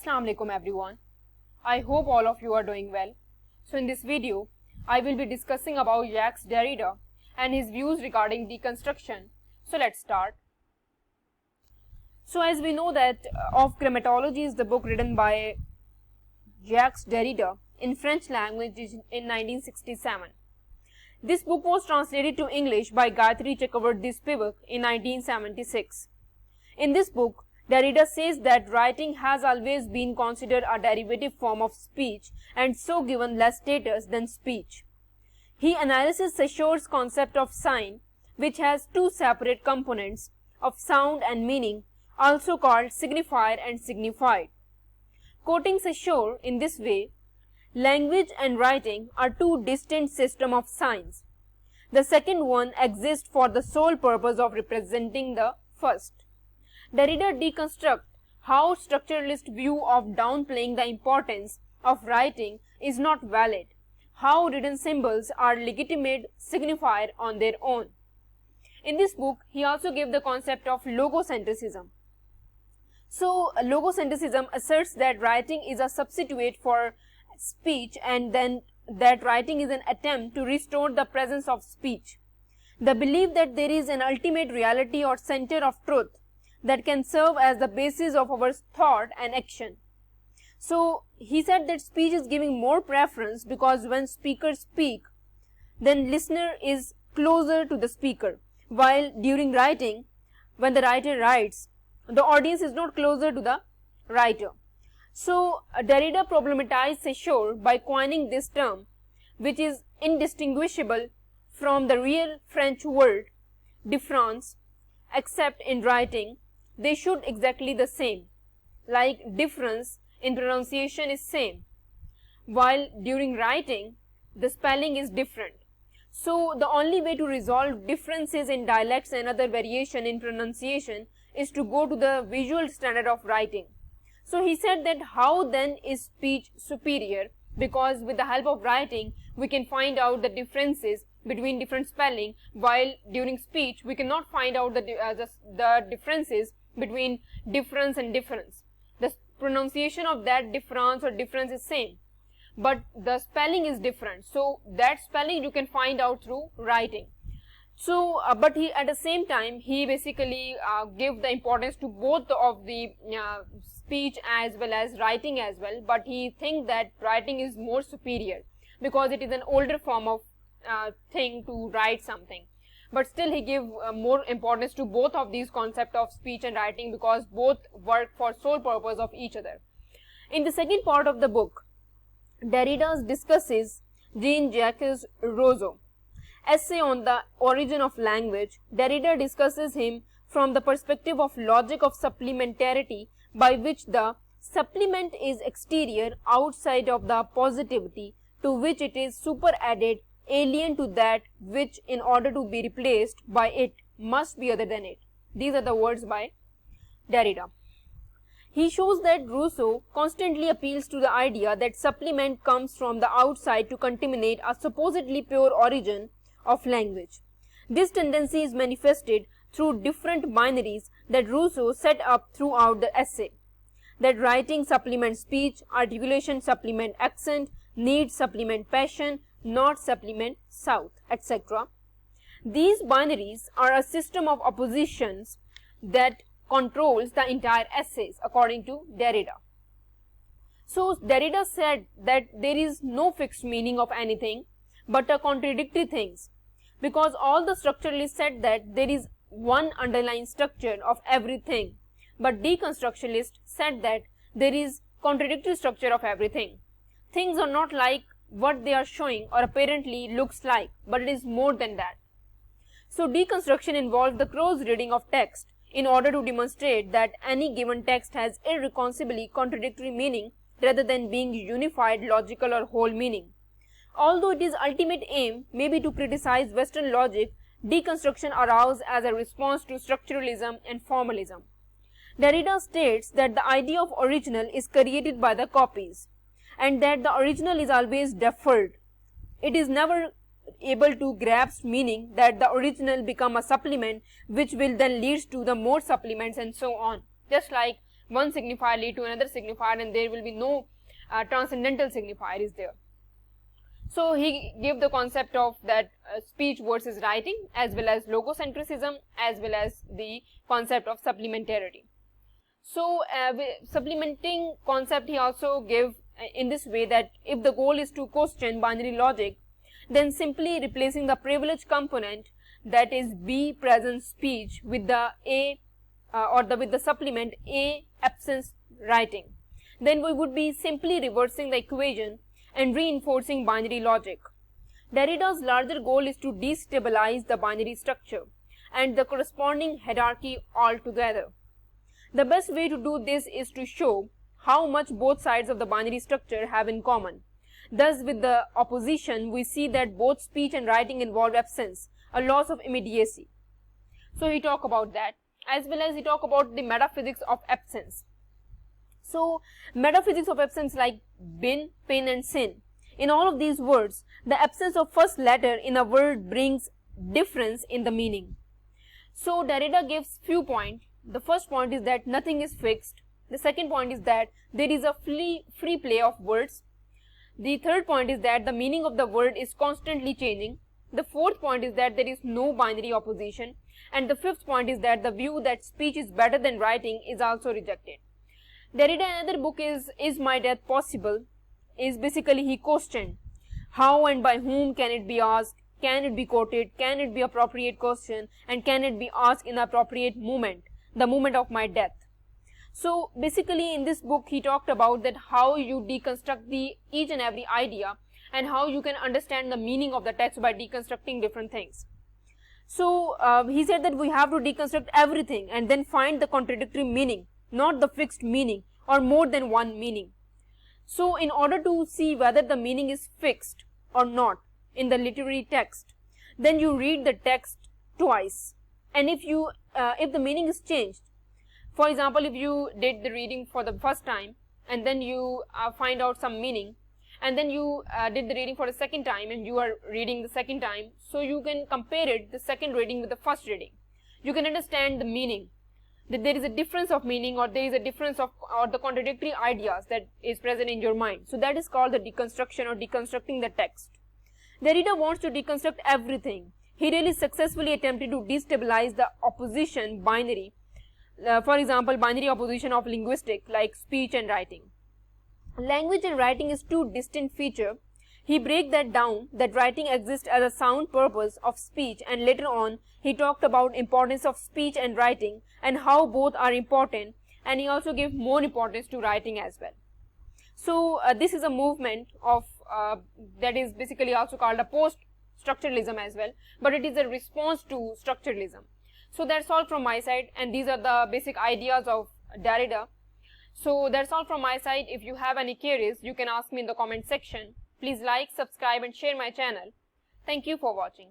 Assalamu alaikum everyone. I hope all of you are doing well. So in this video, I will be discussing about Jacques Derrida and his views regarding deconstruction. So let's start. So as we know that of Grammatology is the book written by Jacques Derrida in French language in 1967. This book was translated to English by Gayatri Chakravarti Spivak in 1976. In this book, Derrida says that writing has always been considered a derivative form of speech and so given less status than speech. He analyzes Saussure's concept of sign, which has two separate components of sound and meaning, also called signifier and signified. Quoting Saussure in this way, language and writing are two distinct systems of signs. The second one exists for the sole purpose of representing the first. Derrida deconstructs how structuralist view of downplaying the importance of writing is not valid, how written symbols are legitimate signifier on their own. In this book, he also gave the concept of logocentrism. So, logocentrism asserts that writing is a substitute for speech and then that writing is an attempt to restore the presence of speech. The belief that there is an ultimate reality or center of truth that can serve as the basis of our thought and action. So, he said that speech is giving more preference because when speakers speak, then listener is closer to the speaker, while during writing, when the writer writes, the audience is not closer to the writer. So, Derrida problematized Saussure by coining this term, which is indistinguishable from the real French word difference, except in writing, they should exactly the same, like difference in pronunciation is same, while during writing, the spelling is different. So, the only way to resolve differences in dialects and other variation in pronunciation is to go to the visual standard of writing. So, he said that how then is speech superior, because with the help of writing, we can find out the differences between different spelling, while during speech, we cannot find out the differences between difference and difference. The pronunciation of that difference or difference is same, but the spelling is different. So, that spelling you can find out through writing. So, but he at the same time, he basically give the importance to both of the speech as well as writing as well, but he think that writing is more superior because it is an older form of thing to write something. But still he give more importance to both of these concepts of speech and writing because both work for sole purpose of each other. In the second part of the book, Derrida discusses Jean-Jacques Rousseau essay on the origin of language. Derrida discusses him from the perspective of logic of supplementarity, by which the supplement is exterior, outside of the positivity to which it is superadded, alien to that which in order to be replaced by it must be other than it. These are the words by Derrida. He shows that Rousseau constantly appeals to the idea that supplement comes from the outside to contaminate a supposedly pure origin of language. This tendency is manifested through different binaries that Rousseau set up throughout the essay, that writing supplements speech, articulation supplement accent, need supplement passion, not supplement south, etc. These binaries are a system of oppositions that controls the entire essays according to Derrida. So, Derrida said that there is no fixed meaning of anything but a contradictory things, because all the structuralists said that there is one underlying structure of everything, but deconstructionists said that there is contradictory structure of everything. Things are not like what they are showing or apparently looks like, but it is more than that. So, deconstruction involves the close reading of text in order to demonstrate that any given text has irreconcilably contradictory meaning rather than being unified, logical or whole meaning. Although its ultimate aim may be to criticize Western logic, deconstruction arose as a response to structuralism and formalism. Derrida states that the idea of original is created by the copies, and that the original is always deferred. It is never able to grasp meaning that the original become a supplement which will then lead to the more supplements and so on. Just like one signifier lead to another signifier, and there will be no transcendental signifier is there. So he gave the concept of that speech versus writing, as well as logocentrism, as well as the concept of supplementarity. So supplementing concept he also gave in this way, that if the goal is to question binary logic, then simply replacing the privilege component, that is B present speech, with the A with the supplement A absence writing, then we would be simply reversing the equation and reinforcing binary logic. Derrida's larger goal is to destabilize the binary structure and the corresponding hierarchy altogether. The best way to do this is to show how much both sides of the binary structure have in common. Thus, with the opposition, we see that both speech and writing involve absence, a loss of immediacy. So he talked about that, as well as he talked about the metaphysics of absence. So metaphysics of absence, like bin, pain and sin. In all of these words, the absence of first letter in a word brings difference in the meaning. So Derrida gives few points. The first point is that nothing is fixed. The second point is that there is a free play of words. The third point is that the meaning of the word is constantly changing. The fourth point is that there is no binary opposition. And the fifth point is that the view that speech is better than writing is also rejected. Derrida, another book Is My Death Possible? Is basically he questioned how and by whom can it be asked, can it be quoted, can it be appropriate question, and can it be asked in the appropriate moment, the moment of my death. So basically in this book he talked about that how you deconstruct the each and every idea and how you can understand the meaning of the text by deconstructing different things. So he said that we have to deconstruct everything and then find the contradictory meaning, not the fixed meaning or more than one meaning. So in order to see whether the meaning is fixed or not in the literary text, then you read the text twice, and if the meaning is changed, for example, if you did the reading for the first time and then you find out some meaning, and then you did the reading for the second time and you are reading the second time, so you can compare it, the second reading, with the first reading. You can understand the meaning, that there is a difference of meaning, or there is a difference of, or the contradictory ideas that is present in your mind. So that is called the deconstruction, or deconstructing the text. Derrida wants to deconstruct everything. He really successfully attempted to destabilize the opposition binary, for example, binary opposition of linguistic, like speech and writing. Language and writing is two distinct features. He break that down, that writing exists as a sound purpose of speech, and later on he talked about importance of speech and writing and how both are important, and he also gave more importance to writing as well. So this is a movement of that is basically also called a post-structuralism as well, but it is a response to structuralism. So that's all from my side, and these are the basic ideas of Derrida. So that's all from my side. If you have any queries, you can ask me in the comment section. Please like, subscribe and share my channel. Thank you for watching.